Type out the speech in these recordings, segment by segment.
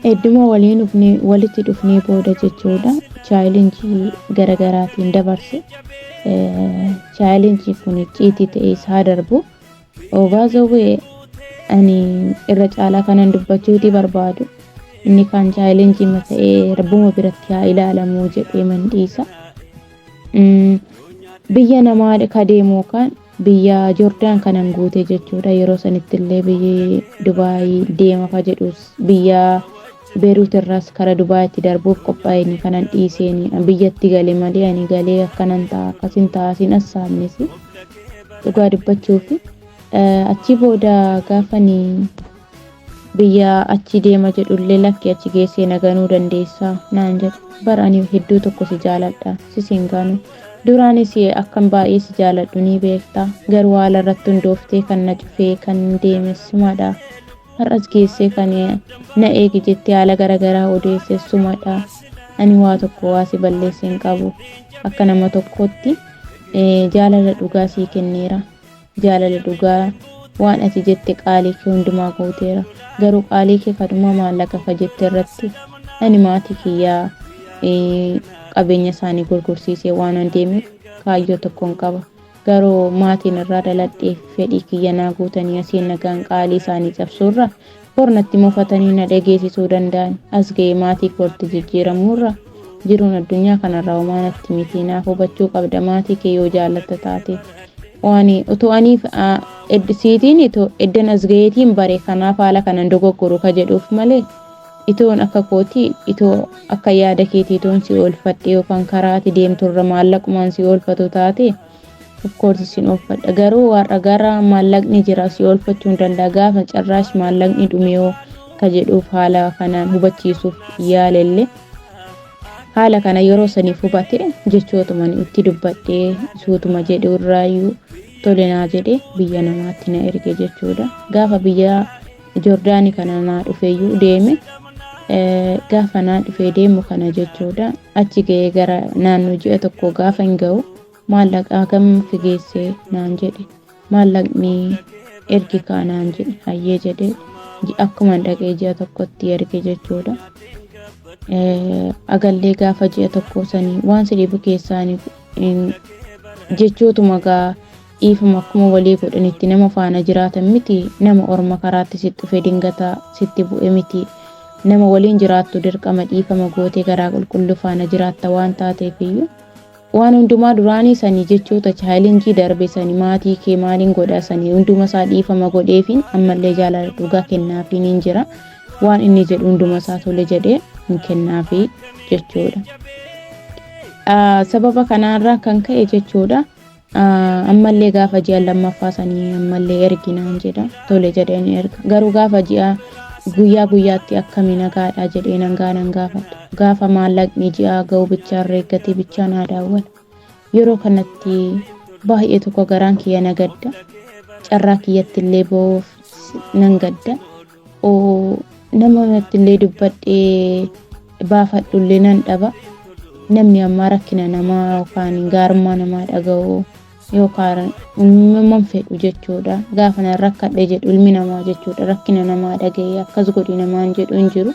Hedduma waliin dhufnee walitti dhufnee booda jechuudha chaalenjii garagaraatiin dabarse chaalenjii kun icciitii ta'ee isaa darbu obaazawee ani irra caalaa kanan dubbachuuti barbaadu inni kan chaalenjii mata'ee rabbuma biratti haa ilaalamu jedhee mandhiisa biyya namaa kadeemoo kan biyya Joordaan kanan guute jechuudha yeroo sanitti illee biyyi Dubaay deema ka jedhus biyya Beirut irraas kara Dubaayitti darbuuf qophaa'ee kanan dhiiseeni biyyatti galee malee ani galee akkanan ta'a akkasin taasiin assaamnesi dhugaa dubbachuufi achi booda gaafanii biyya achi deema jedhullee lakki achi geessee naganuu dandeessaa naan jedhu barani hedduu tokko si jaaladha sisin ganu duraanis akkam baay'ee si jaaladhu ni beekta garuu haala irratti hundooftee kan na cufee kan deemessumadha har'as geessee kan na eegi jettee haala garagaraa odeessessumadha ani waa tokko waa si balleessee hin qabu akka nama tokkotti jaalala dhugaa sii kenneera jaalala dhugaa waan ati jette qaalii kee hundumaa gooteera garuu qaalii kee kadhuma maallaqa ka jette irratti ani maatii kiyyaa qabeenya isaanii gurgursiisee waan an deemeef kaayyoo tokkoon qaba garuu maatiin irraa daladhee fedhii kiyya naa guutanii asiin nagaan qaalii isaanii cabsuurra bornatti mofatanii na dhageessisuu danda'an as ga'ee maatii koorti jijjiiramuurra jiruun addunyaa kanarraa homaanatti miti naaf hubachuu qabda maatii kee yoo jaallatta taate waan otoo aniif eddisiitiin eddan as ga'eetiin bare kanaaf haala kanan dogoggoru ka jedhuuf malee itoon akka kooti itoo akka yaada keetii toon si oolfadhe yookaan karaati deemturra maallaqumaan si oolfatu taate of course sin oolfadha garuu warra gara maallaqni jira si oolfachuu hin danda'a gaafa carraash maallaqni dhumee ka jedhuuf haala kanaan hubachiisuuf yaalelle haala kana yeroo saniif hubate jechootuma itti dubbadhee suutuma jedhe irraayyuu tolenaa jedhe biyya namaatti na erge jechuudha gaafa biyya Joordaanii kana naa dhufeeyyuu deeme gaafa naa dhufee deemu kana jechuudha achi ga'ee gara naannoo ji'a tokko gaafa hin ga'u maallaqa gam figeessee naan jedhe maallaqni ergi kaanaan jedhe hayyee jedhe akkuma dhaqee ji'a tokkotti erge jechuudha agallee gaafa ji'a tokko sanii waan sidhibu keessaanii jechootuma gaa dhiifama akkuma walii godhanitti nama faana jiraatan miti nama orma karaatti sitti dhufe dingataa sitti bu'e miti nama waliin jiraattu dirqama dhiifama gootee garaa qulqulluu faana jiraatta waan taateefiyyuu waan hundumaa duraanii sanii jechoota chaalenjii darbe sanii maatii kee maaliin godhaa sanii hunduma isaa dhiifama godheefiin ammallee jaalala dhugaa kennaafiin hin jira waan inni jedhu hunduma isaa tole jedhee hin kennaafi jechuudha sababa kanaarraa kan ka'e jechuudha ammallee gaafa ji'a lammaffaa sanii ammallee erginaan jedha tole jedheen erga garuu gaafa ji'a guyyaa guyyaatti akkamiin nagaadha jedhee nan gaafadha gaafa maallaqni ji'a ga'u bichaan reeggatee bichaan haa daawwata yeroo kanatti baay'ee tokko garaan kiyya nagadda carraa kiyyatti illee boof nan gadda nama illee dubbadhee baafadhullee nan dhaba namni ammaa rakkina namaa yookaan gaarummaa namaa dhaga'u yookaan uumamaan fedhu jechuudha gaafa nan rakkadhe jedhu ilmi namaa jechuudha rakkina namaa dhaga'ee akkas godhi namaan jedhu hin jiru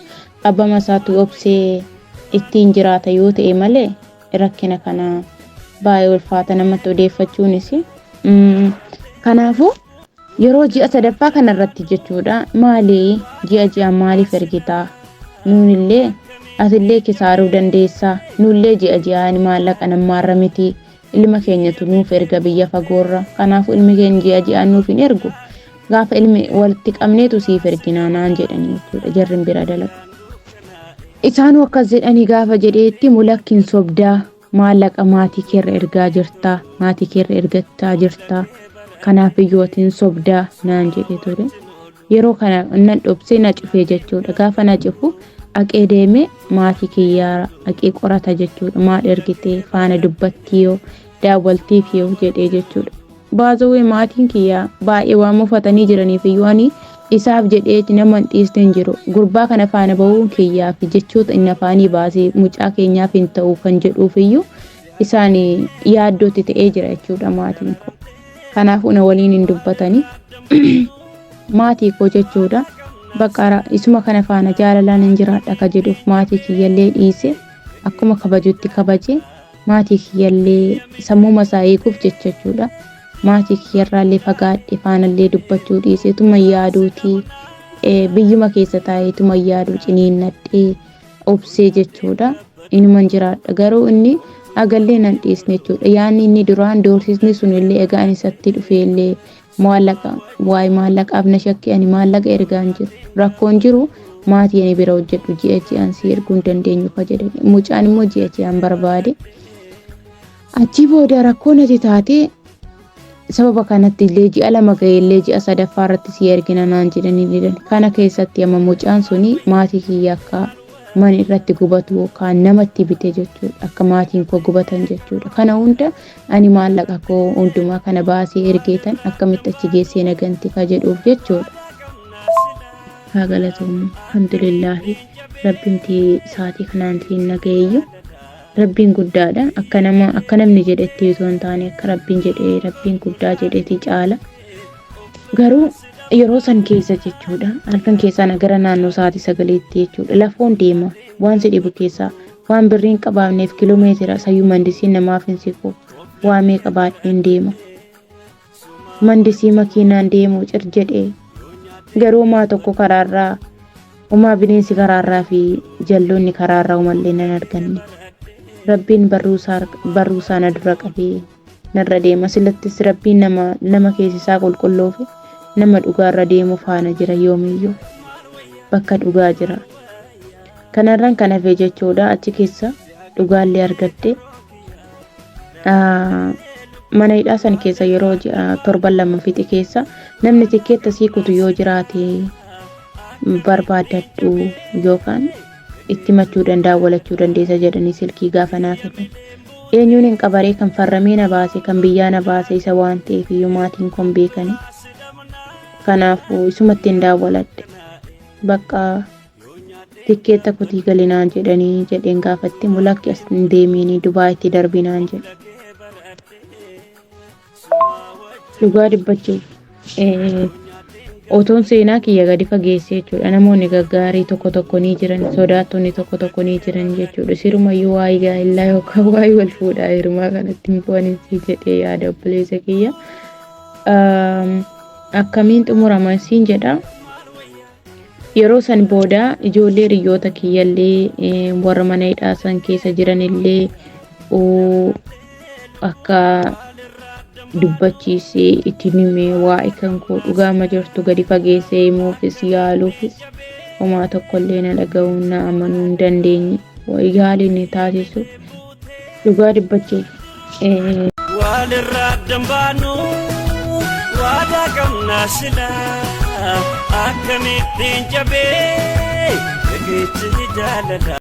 abbama isaatu obsee ittiin jiraata yoo ta'e malee rakkina kana baay'ee ulfaata namatti odeeffachuunis kanaafuu yeroo ji'a sadaffaa kanarratti jechuudha maali ji'a maaliif ergitaa nuunillee asillee kisaaruu dandeessaa nuullee ji'aan maallaqa namaarra miti ilma keenyatu nuuf erga biyya fagoorra kanaafuu ilmi keenya ji'aan nuuf hin ergu gaafa ilmi walitti qabneetu siif erginaa naan jedhanii jechuudha jarrin bira dalagu isaanuu akkas jedhanii gaafa jedheetti mulakkiin sobdaa maallaqa maatii keerra ergaa jirtaa maatii keerra ergattaa jirtaa kanaaf iyyootiin sobdaa naan jedhe ture yeroo kana nan dhobsee na cufee jechuudha gaafa na cufu aqee deeme maatii kiyyaa aqee qorata jechuudha maal ergitee faana dubbattiyo daawwaltiifiyo jedhee jechuudha baazawee maatiin kiyyaa baay'ee waan mufatanii jiraniif iyyuu ani isaaf jedhee nama dhiiste hin jiru gurbaa kana faana ba'uun kiyyaa fi jechoota inni afaanii baasee mucaa keenyaaf hin ta'u kan jedhuuf iyyuu isaan yaaddootti ta'ee jira jechuudha maatiin koo kanaaf una waliin hin dubbatanii maatii koo jechuudha Bakka isuma kana faana jaalalaan hin jiraadha ka jedhuuf maatii kiyyallee dhiise akkuma kabajutti kabaje maatii kiyyallee sammuma isaa eeguuf jechuudha. Maatii kiyyarraallee fagaadhe faanallee dubbachuu dhiise tuma yaaduuti biyyuma keessa taa'ee tuma yaaduu ciniinnadhee obsee jechuudha. Inuman jiraadha garuu inni agallee nan dhiisne jechuudha. Yaanni inni duraan doorsisni sunillee egaan isatti dhufeellee waa'ee maallaqaaf na shakkii ani maallaqa ergaan jiru rakkoon jiru maatii ani bira hojjedhu ji'a ji'aan si erguu hin dandeenyu ka jedhe mucaan immoo ji'a ji'aan barbaade achi booda rakkoon ati taate sababa kanatti illee ji'a lama ga'e illee ji'a sadaffaa irratti si ergina naan jedhanii didan kana keessatti amma mucaan suni maatii kiyya akka mana irratti gubatu yookaan namatti bite jechuudha akka maatiin koo gubatan jechuudha kana hunda ani maallaqa koo hundumaa kana baasee ergeetan akkamitti achi geessee naganti ka jedhuuf jechuudha. Haa galatoomuu alhamdulillahi rabbiin saatii kanaan nagayeeyyu rabbiin guddaadha akka namni jedhetti osoo hin taane akka rabbiin jedhee rabbiin guddaa jedheeti caala garuu yeroo san keessa jechuudha halkan keessaa nagara naannoo sa'aatii 9tti jechuudha lafoon deema waan si dhibu keessaa waan birriin qabaafneef kiiloomeetira sayyuu mandisiin namaaf hin siqu waa meeqa baadheen deema mandisii makiinaan deemu cir jedhee garuu maa tokko karaarraa umaa bineensi karaarraa fi jalloonni karaarraa umallee nan arganne rabbiin barruusaa na dura qabee narra deema silattis rabbiin nama keessisaa qulqulloofi nama dhugaarra deemu faana jira yoomiyyuu bakka dhugaa jira kanarraan kan hafe jechuudha achi keessa dhugaallee argadde mana hidhaa san keessa yeroo torban lama fixi keessa namni tikkeetta sii kutu yoo jiraate barbaadadhu yookaan itti machuu danda'a walachuu dandeessa jedhanii silkii gaafa naa kennan eenyuun hin qabaree kan farramee na baase kan biyyaa na baase isa waan ta'eef iyyuu maatiin kun beekanii kanaafuu isumatti hin daawwaladhe bakka tikkeetta kutii galinaan jedhanii jedheen gaafatti mulakki as hin deemiinii Dubaayitti darbinaan jedhe dhugaa dubbachuuf otoon seenaa kiyya gadi fageessee jechuudha namoonni gaggaarii tokko ni jiran sodaattonni tokko ni jiran jechuudha sirumayyuu waa'ee gaa'illaa yookaan waa'ee wal fuudhaa heerumaa kanatti hin bu'anis jedhee yaada obboleessa kiyya akkamiin xumurama siin jedha yeroo san booda ijoollee hiriyoota kiyyallee warra mana hidhaa san keessa jiranillee akka dubbachiisee itti himee waa'ee kan koo dhugaama jirtu gadi fageessee himuufis yaaluufis homaa tokkollee na dhaga'uu na amanuu hin dandeenye yaali inni taasisu dhugaa dubbachuuf walirraa dambaanu waadaa qabnaa silaa akkamittiin jabee dhageetti jaalala